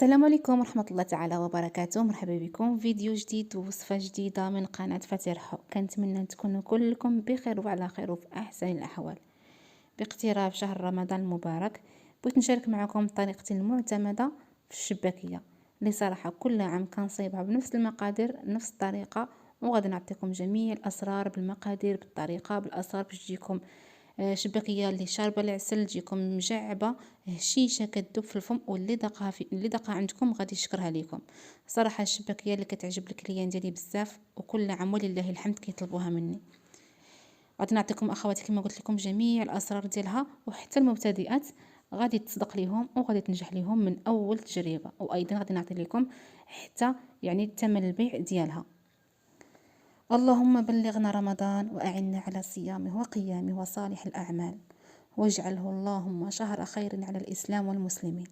السلام عليكم ورحمة الله تعالى وبركاته. مرحبا بكم فيديو جديد ووصفة جديدة من قناة فترحو. كنتمنى تكونوا كلكم بخير وعلى خير وفي أحسن الأحوال. باقتراب شهر رمضان المبارك بغيت نشارك معكم طريقتي المعتمدة في الشباكية اللي صراحة كل عام كنصيبها بنفس المقادير نفس الطريقة، وغادي نعطيكم جميع الأسرار بالمقادير بالطريقة بالأسرار باش تجيكم شباكيه اللي شاربه العسل، تجيكم مجعبه هشيشه كتذوب في الفم، واللي ذاقها عندكم غادي يشكرها لكم. صراحه الشباكيه اللي كتعجب الكليان ديالي بزاف، وكل عام ولله الحمد كيطلبوها مني. غادي نعطيكم اخواتي كما قلت لكم جميع الاسرار ديالها، وحتى المبتدئات غادي تصدق ليهم وغادي تنجح ليهم من اول تجربه، وايضا غادي نعطي لكم حتى ثمن البيع ديالها. اللهم بلغنا رمضان وأعنا على صيامه وقيامه وصالح الأعمال، واجعله اللهم شهر خير على الإسلام والمسلمين.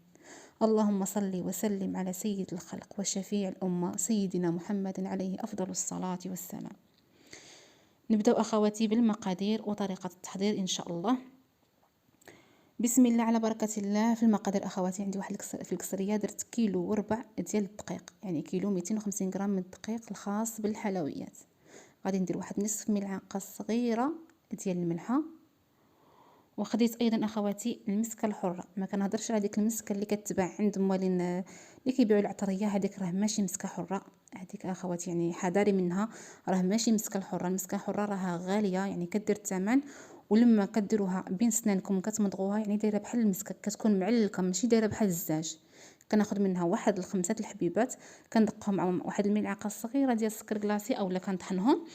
اللهم صل وسلم على سيد الخلق وشفيع الأمة سيدنا محمد عليه أفضل الصلاة والسلام. نبدأ أخواتي بالمقادير وطريقة التحضير إن شاء الله. بسم الله على بركة الله. في المقادير أخواتي عندي واحد في القصرية درت كيلو وربع ديال الدقيق، يعني كيلو 250 غرام من الدقيق الخاص بالحلويات. غادي ندير واحد نصف ملعقه صغيره ديال الملحه، وخديت ايضا اخواتي المسكه الحره. ما كنهضرش على ديك المسكه اللي كتباع عند موالين اللي كيبيعوا العطريه، هذيك راه ماشي مسكه حره، هذيك اخواتي يعني حذاري منها، راه ماشي مسكه الحره. المسكه الحره راها غاليه، يعني كدير الثمن، ولما كديروها بين سنانكم كتمضغوها يعني دايره بحال المسكه، كتكون معلكه ماشي دايره بحال الزاج. كناخذ منها واحد الخمسه الحبيبات، كندقهم مع واحد الملعقه صغيره ديال السكر كلاصي اولا كنطحنهم،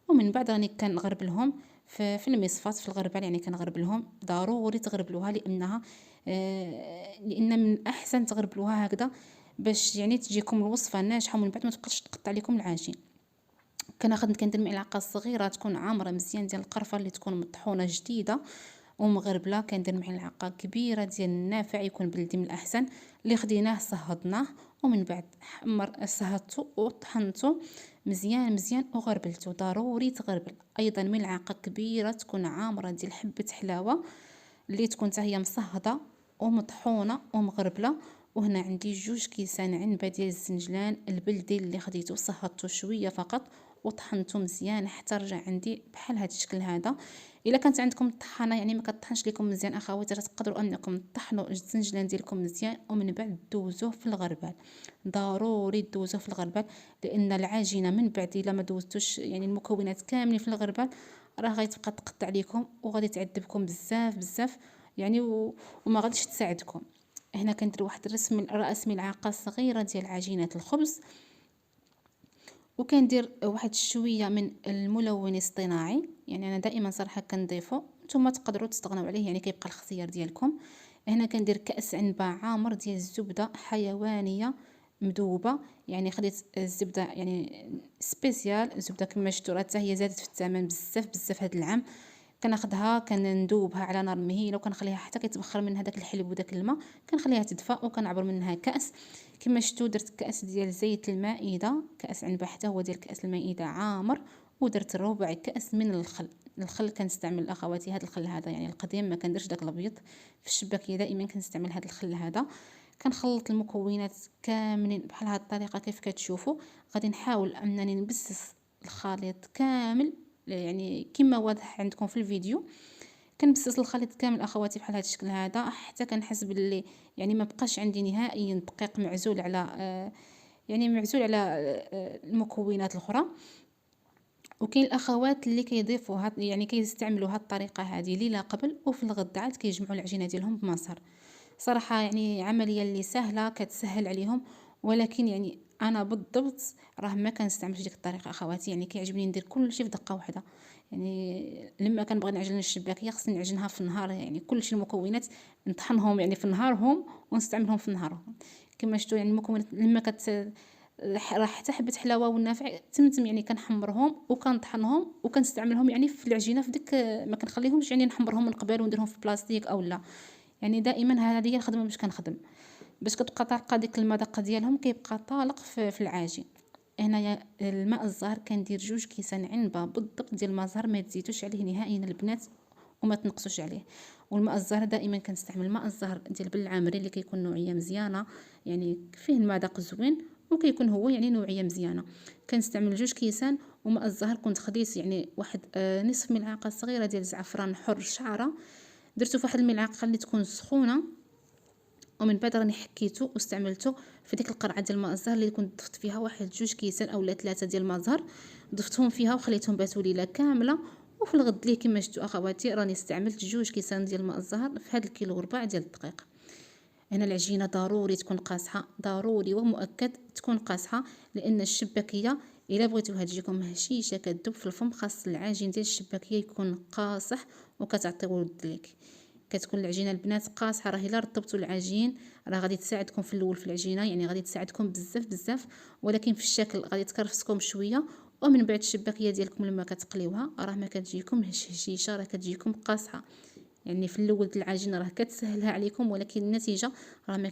ومن بعد راني كنغربلهم في المصفات في الغربال، يعني كنغربلهم. ضروري تغربلوها لان من الاحسن تغربلوها هكذا باش يعني تجيكم الوصفه ناجحه، ومن بعد ما تبقاش تقطع لكم العجين. كندير معلقه صغيره تكون عامره مزيان ديال القرفه اللي تكون مطحونه جديده ومغربله. كندير معلقه كبيره ديال النافع يكون بلدي من الاحسن، اللي خديناه صهدناه، ومن بعد صهدته وطحنته مزيان مزيان وغربلته. ضروري تغربل. ايضا ملعقه كبيره تكون عامره ديال حبه حلاوه اللي تكون حتى هي مصهده ومطحونه ومغربله. وهنا عندي 2 كيسان عنبه ديال الزنجلان البلدي اللي خديته صهدته شويه فقط وطحنته مزيان حتى رجع عندي بحال هذا الشكل هذا. الا كانت عندكم الطحانه يعني ما كطحنش لكم مزيان اخواتي، تقدروا انكم تطحنوا الزنجلان ديالكم مزيان ومن بعد دوزوه في الغربال. ضروري دوزوه في الغربال، لان العجينه من بعد الا ما دوزتوش يعني المكونات كاملين في الغربال راه غتبقى تقطع لكم وغادي تعذبكم بزاف بزاف يعني وما غاديش تساعدكم. هنا كندير واحد راس ملعقه صغيره ديال عجينه الخبز، وكندير واحد شويه من الملون الاصطناعي، يعني انا دائما صراحه كنضيفه، نتوما تقدروا تستغنوا عليه يعني كيبقى الاختيار ديالكم. هنا كندير كاس عنبه عامر ديال الزبده حيوانيه مذوبه، يعني خديت الزبده يعني سبيسيال زبده كما شفتوا راه حتى هي زادت في الثمن بزاف بزاف هذا العام. كناخذها كندوبها على نار مهيله وكنخليها حتى كيتبخر منها داك الحليب وداك الماء، كنخليها تدفى وكنعبر منها كاس. كما شفتوا درت كاس ديال زيت المائده، كاس عنبه حتى هو ديال كاس المائده عامر، ودرت ربع كاس من الخل كنستعمل اخواتي هذا الخل هذا يعني القديم، ما كنديرش داك الابيض. في الشباكيه دائما كنستعمل هذا الخل هذا. كنخلط المكونات كاملين بحال هذه الطريقه كيف كتشوفوا. غادي نحاول انني نبسس الخليط كامل يعني كما واضح عندكم في الفيديو. كنبسس الخليط كامل اخواتي بحال هذا الشكل هذا حتى كنحس باللي يعني ما بقاش عندي نهائيا دقيق معزول على المكونات الاخرى. وكاين الاخوات اللي كيضيفوا يعني كيستعملوا هذه الطريقه هذه ليله قبل وفي الغد عاد كيجمعوا العجينه ديالهم بمصر. صراحه يعني عمليه اللي سهله كتسهل عليهم، ولكن يعني انا بالضبط راه ما كنستعملش ديك الطريقه اخواتي، يعني كيعجبني ندير كل شيء في دقه واحده. يعني لما كنبغي نعجن الشباكيه خصني نعجنها في النهار، يعني كل شيء المكونات نطحنهم يعني في نهارهم ونستعملهم في نهارهم. كما شفتوا يعني المكونات لما راه حتى حبه حلاوه والنافع تمتم يعني كنحمرهم وكنطحنهم وكنستعملهم يعني في العجينه في ديك، ما كنخليهمش يعني نحمرهم من قبل ونديرهم في بلاستيك او لا. يعني دائما هذه هي الخدمه باش كنخدم، باش كتبقى طالقه ديك المذاق ديالهم كيبقى طالق في العجين. هنايا الماء الزهر كندير 2 كيسان عنبه بالضبط ديال الماء الزهر، ما تزيدوش عليه نهائيا البنات وما تنقصوش عليه. والماء الزهر دائما كنستعمل الماء الزهر ديال بالعامري اللي كيكون نوعيه مزيانه، يعني فيه المذاق زوين وكيكون هو يعني نوعيه مزيانه. كنستعمل 2 كيسان. وماء الزهر كنت خديت يعني واحد نصف ملعقه صغيره ديال الزعفران حر شعره، درتو فواحد الملعقه اللي تكون سخونه، ومن بعد راني حكيته واستعملته في ديك القرعه ديال الماء الزهر اللي كنت ضفت فيها واحد 2 كيسان او 3 ديال الماء الزهر، ضفتهم فيها وخليتهم باتوا ليله كامله. وفي الغد ليه كما شفتوا اخواتي راني استعملت 2 كيسان ديال الماء الزهر في هذا الكيلو وربع ديال الدقيق. هنا العجينه ضروري تكون قاصحه، ضروري ومؤكد تكون قاصحه، لان الشباكيه الا بغيتوها تجيكم هشيشه كتذوب في الفم خاص العجين ديال الشباكيه يكون قاصح وكتعطي ود ليك. كتكون العجينه البنات قاصحه، راه الا رطبتوا العجين راه غادي تساعدكم في الاول في العجينه، يعني غادي تساعدكم بزاف بزاف، ولكن في الشكل غادي تكرفسكم شويه. ومن بعد الشباكيه ديالكم لما كتقليوها راه ما كتجيكم هشيشه، راه كتجيكم قاصحه. يعني في الاول العجينه راه كتسهلها عليكم، ولكن النتيجه راه ما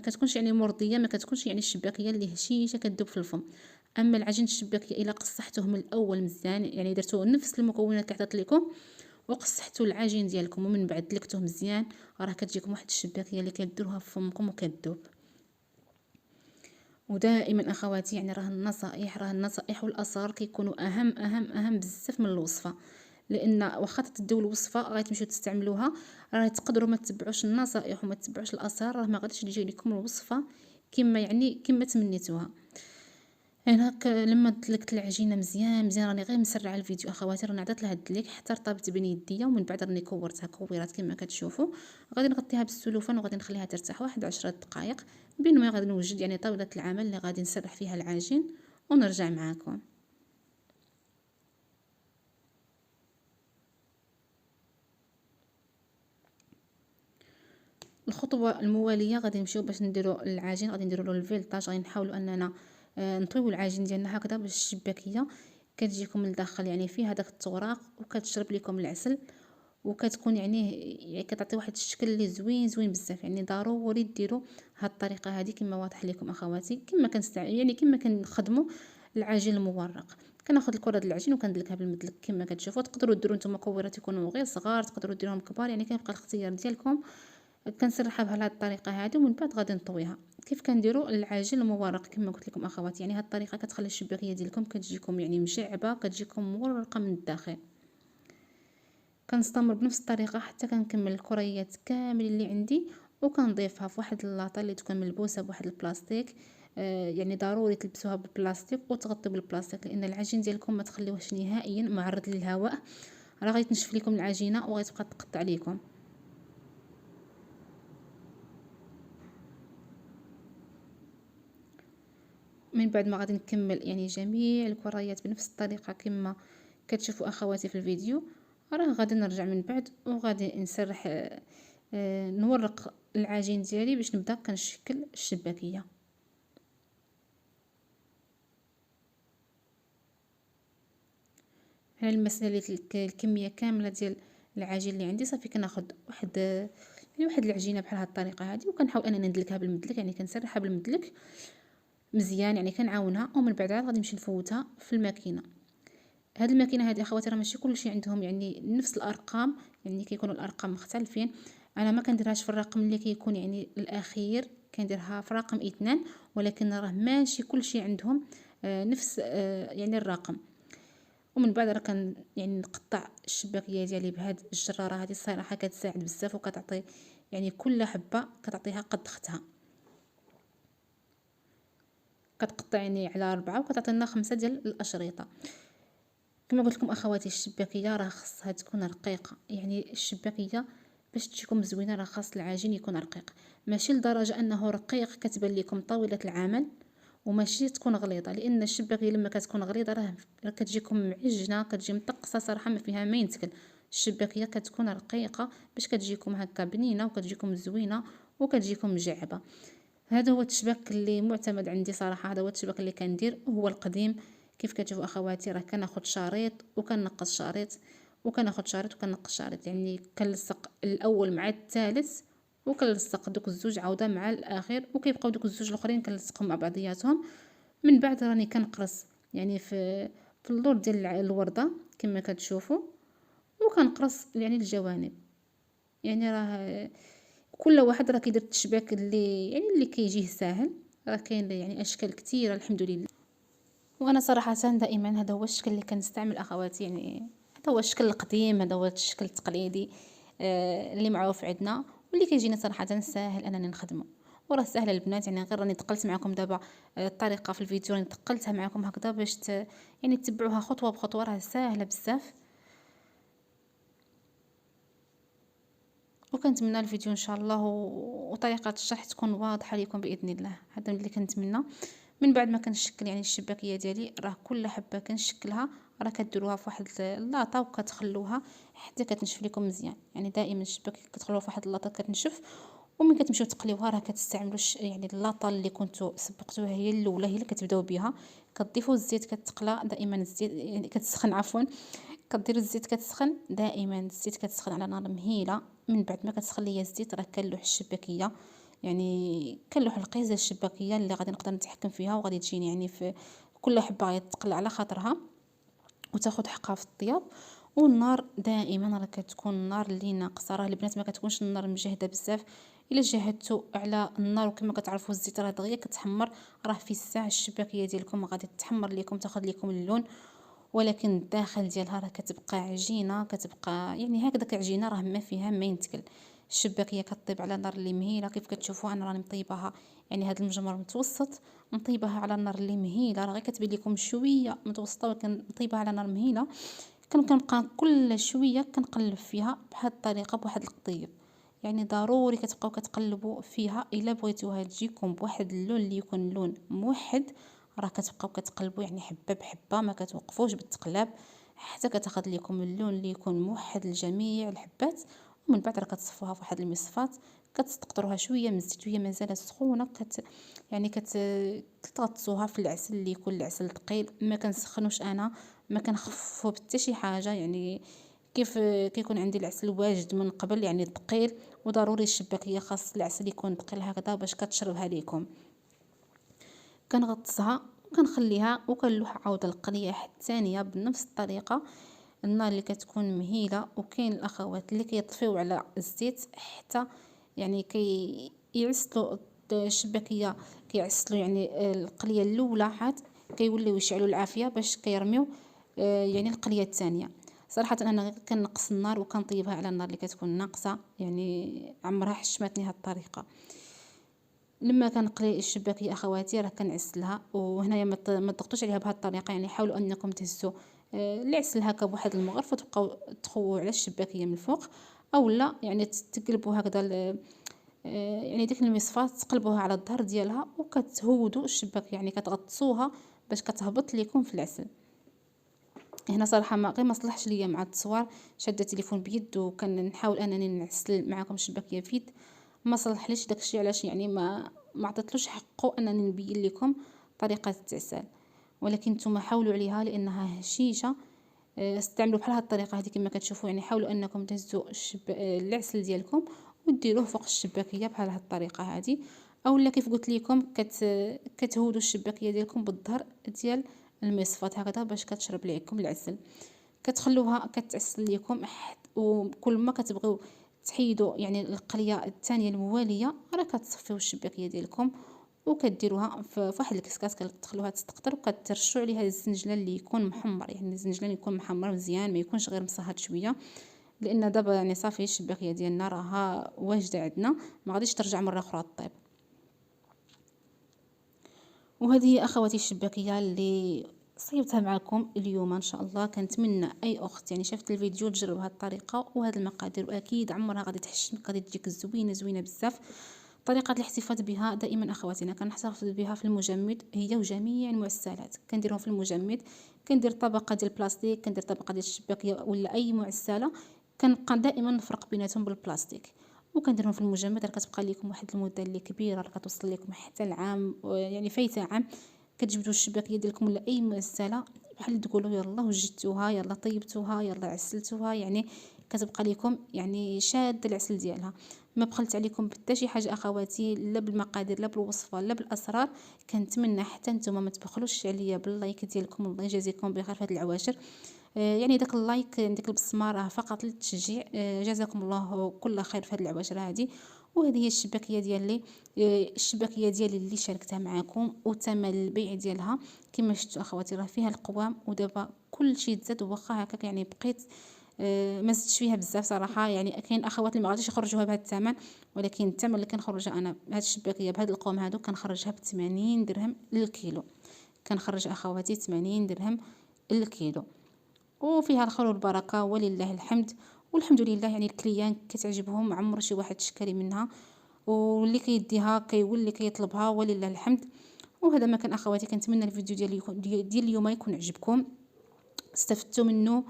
كتكونش يعني مرضيه، ما كتكونش يعني الشباكيه اللي هشيشه كتذوب في الفم. اما العجين الشباكيه الا قصحتوه من الاول مزيان، يعني درتوه نفس المكونات اللي عطيت لكم وقصحتوا العجين ديالكم ومن بعد دلكتوه مزيان، راه كتجيكم واحد الشباكيه اللي كديروها في فمكم وكتذوب. ودائما اخواتي يعني راه النصائح والاسرار كيكونوا اهم بزاف من الوصفه، لان واخا تديو الوصفه غتمشيو تستعملوها راه تقدروا ما تتبعوش النصائح وما تتبعوش الاسرار، راه ما غاديش تجي لكم الوصفه كما تمنيتوها. انا لما دلكت العجينه مزيان راني غير مسرعه الفيديو اخواتي، راني عطيت لها الدليك حتى رطبت بين يديا، ومن بعد راني كورتها كويرات كما كتشوفوا. غادي نغطيها بالسلوفان وغادي نخليها ترتاح واحد 10 دقائق، بين ما غادي نوجد يعني طاوله العمل اللي غادي نسرح فيها العجين ونرجع معاكم. الخطوه المواليه غادي نمشيو باش نديرو العجين، غادي نديرو له الفيلطاج، غادي نحاولوا اننا نطويو العجين ديالنا هكذا باش الشباكيه كتجيكم من الداخل يعني فيه هذاك التوراق وكتشرب لكم العسل، وكتكون يعني كتعطي واحد الشكل اللي زوين بزاف. يعني ضروري ديروا هاد الطريقه هذه كما واضح لكم اخواتي، يعني كما كنخدموا العجين المورق. كناخذ الكره ديال العجين وكندلكها بالمدلك كما كتشوفوا. تقدروا ديروا نتوما كويرات يكونوا غير صغار، تقدروا ديروهم كبار، يعني كيبقى الاختيار ديالكم. كنسرحها بهذه الطريقه هذه ومن بعد غادي نطويها كيف كنديروا العجين المورق كما قلت لكم اخواتي. يعني هذه الطريقه كتخلي الشباكيه ديالكم كتجيكم يعني مشعبه، كتجيكم مورقه من الداخل. كنستمر بنفس الطريقه حتى كنكمل الكريات كامل اللي عندي، وكنضيفها في واحد اللاطه اللي تكون ملبوسه بواحد البلاستيك. يعني ضروري تلبسوها بالبلاستيك وتغطيو بالبلاستيك، لان العجين ديالكم ما تخليوهش نهائيا معرض للهواء، راه غيتنشف لكم العجينه وغتبقى تقطع عليكم. من بعد ما غادي نكمل يعني جميع الكريات بنفس الطريقه كما كتشوفوا اخواتي في الفيديو، راه غادي نرجع من بعد وغادي نسرح نورق العجين ديالي باش نبدا كنشكل الشباكيه. هنا المساله الكميه كامله ديال العجين اللي عندي صافي كناخذ واحد العجينه بحال هاد الطريقه هذه، وكنحاول انني ندلكها بالمدلك، يعني كنسرحها بالمدلك مزيان، يعني كنعاونها ومن بعد عاد غادي نمشي نفوتها في الماكينه. هاد الماكينه هذه اخواتي راه ماشي كلشي عندهم يعني نفس الارقام، يعني كيكونوا الارقام مختلفين. انا ما كنديرهاش في الرقم اللي كيكون يعني الاخير، كنديرها في رقم 2، ولكن راه ماشي كلشي عندهم نفس يعني الرقم. ومن بعد راه يعني نقطع الشباكيه ديالي بهاد الجراره هذه، الصراحه كتساعد بزاف وكتعطي يعني كل حبه كتعطيها قد اختها. كتقطع يعني على 4 وكتعطينا 5 ديال الاشرطه. كما قلت لكم اخواتي الشباكيه راه خاصها تكون رقيقه، يعني الشباكيه باش تجيكم زوينه راه خاص العجين يكون رقيق، ماشي لدرجه انه رقيق كتبان لكم طاوله العمل، وماشي تكون غليظه، لان الشباكيه لما كتكون غليظه راه كتجيكم معجنه، كتجي مطقسه صراحه ما فيها ما ينتكل. الشباكيه كتكون رقيقه باش كتجيكم هكا بنينه وكتجيكم زوينه وكتجيكم مجعبه. هذا هو التشباك اللي معتمد عندي صراحه، هذا هو التشباك اللي كندير وهو القديم. كيف كتشوفوا اخواتي راه كناخذ شريط وكنقص شريط وكناخذ شريط وكنقص شريط، يعني كنلصق الاول مع الثالث وكنلصق دوك الزوج عوده مع الاخير، وكيبقاو دوك الزوج الاخرين كنلصقهم مع بعضياتهم. من بعد راني كنقرص يعني في اللور ديال الورده كما كتشوفوا، وكنقرص يعني الجوانب. يعني راه كل واحد راه كيدير التشباك اللي كيجيه ساهل. راه كاين يعني اشكال كثيره الحمد لله. وانا صراحه دائما هذا هو الشكل اللي كنستعمل اخواتي، يعني هذا هو الشكل القديم، هذا هو الشكل التقليدي اللي معروف عندنا، واللي كيجينا صراحه ساهل انني نخدمه. وراه سهله البنات، يعني غير راني تقلت معكم دابا الطريقه في الفيديو، راني تقلتها معكم هكذا باش يعني تتبعوها خطوه بخطوه، راه سهله بزاف. وكنتمنى الفيديو ان شاء الله وطريقه الشرح تكون واضحه لكم باذن الله، هذا اللي كنتمنى. من بعد ما كنشكل يعني الشباكيه ديالي، راه كل حبه كنشكلها راه كديروها في واحد اللاطه وكتخلوها حتى كتنشف لكم مزيان. يعني دائما الشباكيه كتخلوها في واحد اللاطه كتنشف، ومن كتمشيو تقليوها راه كتستعملوا يعني اللاطه اللي كنتو سبقتوها هي الاولى، هي اللي كتبداو بها. كتضيفوا الزيت كتقلى دائما، الزيت يعني كتسخن عفوا، كديروا الزيت كتسخن دائما، الزيت كتسخن على نار مهيله. من بعد ما كتسخن ليا الزيت راه كنلوح الشباكيه، يعني كنلوح القيس ديال الشباكيه اللي غادي نقدر نتحكم فيها، وغادي تجيني يعني في كل حبه غادي تقلى على خاطرها وتاخد حقها في الطياب. والنار دائما راه كتكون النار اللي ناقصه، راه البنات ما كتكونش النار مجهده بزاف. الا جهدتو على النار وكما كتعرفوا الزيت راه دغيا كتحمر، راه في الساعه الشباكيه ديالكم غادي تحمر لكم، تاخذ لكم اللون، ولكن الداخل ديالها راه كتبقى عجينه، كتبقى يعني هكذاك عجينه، راه ما فيها ما ينتكل. الشباكيه كطيب على نار اللي مهيله، كيف كتشوفوا انا راني مطيباها، يعني هذا المجمر متوسط، مطيباها على النار اللي مهيله، راه غير كتبين لكم شويه متوسطه، ولكن مطيباها على نار مهيله. كنبقى كل شويه كنقلب فيها بهذه الطريقه بواحد الطيب. يعني ضروري كتبقاو كتقلبوا فيها الا بغيتوها تجيكم بواحد اللون اللي يكون لون موحد، راه كتبقاو كتقلبوا يعني حبه بحبه، ما كتوقفوش بالتقلاب حتى كتاخذ لكم اللون اللي يكون موحد لجميع الحبات. ومن بعد راه كتصفوها في واحد المصفات، كتقطروها شويه من الزيت وهي مازال سخونه، يعني كتغطسوها في العسل اللي يكون العسل ثقيل، ما كنسخنوش انا، ما كنخففو حتى شي حاجه. يعني كيف كيكون عندي العسل واجد من قبل يعني ثقيل، وضروري الشباكيه خاص العسل يكون ثقيل هكذا باش كتشربها ليكم. كنغطسها وكنخليها وكنلوح عاود القليه الثانيه بنفس الطريقه. النار اللي كتكون مهيله، وكاين الاخوات اللي كيطفيو على الزيت حتى يعني يعسلوا الشباكيه، كيعسلوا يعني القليه الاولى حتى كيوليو يشعلوا العافيه باش كيرميو يعني القليه الثانيه. صراحه انا كنقص النار وكنطيبها على النار اللي كتكون ناقصه، يعني عمرها حشمتني هذه الطريقه. لما كنقلي الشباكيه اخواتي راه كنعسلها، وهنايا ما تضغطوش عليها بهذه الطريقه، يعني حاولوا انكم تهزوا العسل هكا بواحد المغرف وتبقاو تخووا على الشباكيه من الفوق، او لا يعني تقلبوا هكذا يعني ديك المصفات تقلبوها على الظهر ديالها وكتهودوا الشباكيه، يعني كتغطسوها باش كتهبط ليكم في العسل. هنا صراحه ما غير ما صلحش ليا مع التصوير، شاده التليفون بيد وكنحاول انني نعسل معكم الشباكيه بيد، ما صلحليش داكشي، علاش يعني ما عطيتلوش حقه انني نبين لكم طريقه التعسال. ولكن نتوما حاولوا عليها لانها هشيشه. استعملوا بحال هاد الطريقه هذه كما كتشوفوا، يعني حاولوا انكم تهزوا العسل ديالكم وديروه فوق الشباكيه بحال هاد الطريقه هذه، اولا كيف قلت لكم كتهودوا الشباكيه ديالكم بالظهر ديال المصفات هكذا باش كتشرب لكم العسل. كتخلوها كتعسل لكم وكل ما كتبغيو تحيدوا يعني القليه الثانيه المواليه راه كتصفيو الشباكيه ديالكم وكديروها في واحد الكسكاس، كتخلوها تستقطر وكترشوا عليها الزنجلان اللي يكون محمر، يعني الزنجلان يكون محمر مزيان، ما يكونش غير مصهد شويه، لان دابا يعني صافي الشباكيه ديالنا راها واجده عندنا، ما غاديش ترجع مره اخرى طيب. وهذه هي اخواتي الشباكيه اللي صيبتها معكم اليوم ان شاء الله. كنتمنى اي اخت يعني شافت الفيديو تجرب هذه الطريقه وهذه المقادير، واكيد عمرها غادي تحشمك، غادي تجيك زوينه زوينه بزاف. طريقه الاحتفاظ بها دائما اخواتنا كنحتفظ بها في المجمد، هي وجميع المعسلات كنديرهم في المجمد. كندير طبقه ديال البلاستيك، كندير طبقه ديال الشباكيه ولا اي معسله، كنبقى دائما نفرق بيناتهم بالبلاستيك وكنديرهم في المجمد، راه كتبقى لكم واحد المده اللي كبيره، راه كتوصل لكم حتى العام، يعني فايته عام. كتجبدوا الشباكيه ديالكم ولا اي معسله بحال تقولوا يلا وجدتوها، يلا طيبتوها، يلا عسلتوها، يعني كتبقى لكم يعني شاده العسل ديالها. ما بخلت عليكم بحتى شي حاجه اخواتي، لا بالمقادير لا بالوصفه لا بالاسرار. كنتمنى حتى نتوما ما تبخلوش عليا باللايك ديالكم، الله يجازيكم بخير في هذه العواشر. يعني داك اللايك ديك البصمه راه فقط للتشجيع. جزاكم الله كل خير في هذه العباشره هذه. وهذه هي الشباكيه ديالي، الشباكيه ديالي اللي شاركتها معكم، وثمن البيع ديالها كما شفتوا اخواتي راه فيها القوام. ودابا كل شيء تزاد، واخا هكاك يعني بقيت ما زدتش فيها بزاف صراحه. يعني كاين اخوات اللي ما غاديش يخرجوها بهذا الثمن، ولكن الثمن اللي كنخرجها انا بهذه الشباكيه بهذا القوام هادو كنخرجها ب 80 درهم للكيلو. كنخرج اخواتي 80 درهم للكيلو، وفيها الخير والبركه ولله الحمد. والحمد لله يعني الكليان كتعجبهم، عمر شي واحد شكري منها، واللي كيديها كيولي كيطلبها ولله الحمد. وهذا ما كان اخواتي. كنتمنى الفيديو ديال اليوم يكون عجبكم، استفدتوا منه.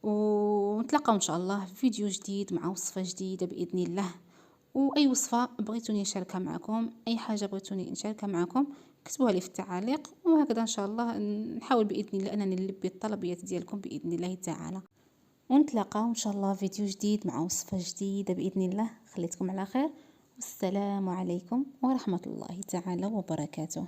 ونتلاقاو ان شاء الله في فيديو جديد مع وصفه جديده باذن الله. واي وصفه بغيتوني نشاركها معكم، اي حاجه بغيتوني نشاركها معكم، كتبوها لي في التعاليق، وهكذا ان شاء الله نحاول باذن الله انني نلبي الطلبيات ديالكم باذن الله تعالى. ونتلاقاو ان شاء الله فيديو جديد مع وصفه جديده باذن الله. خليتكم على خير، والسلام عليكم ورحمه الله تعالى وبركاته.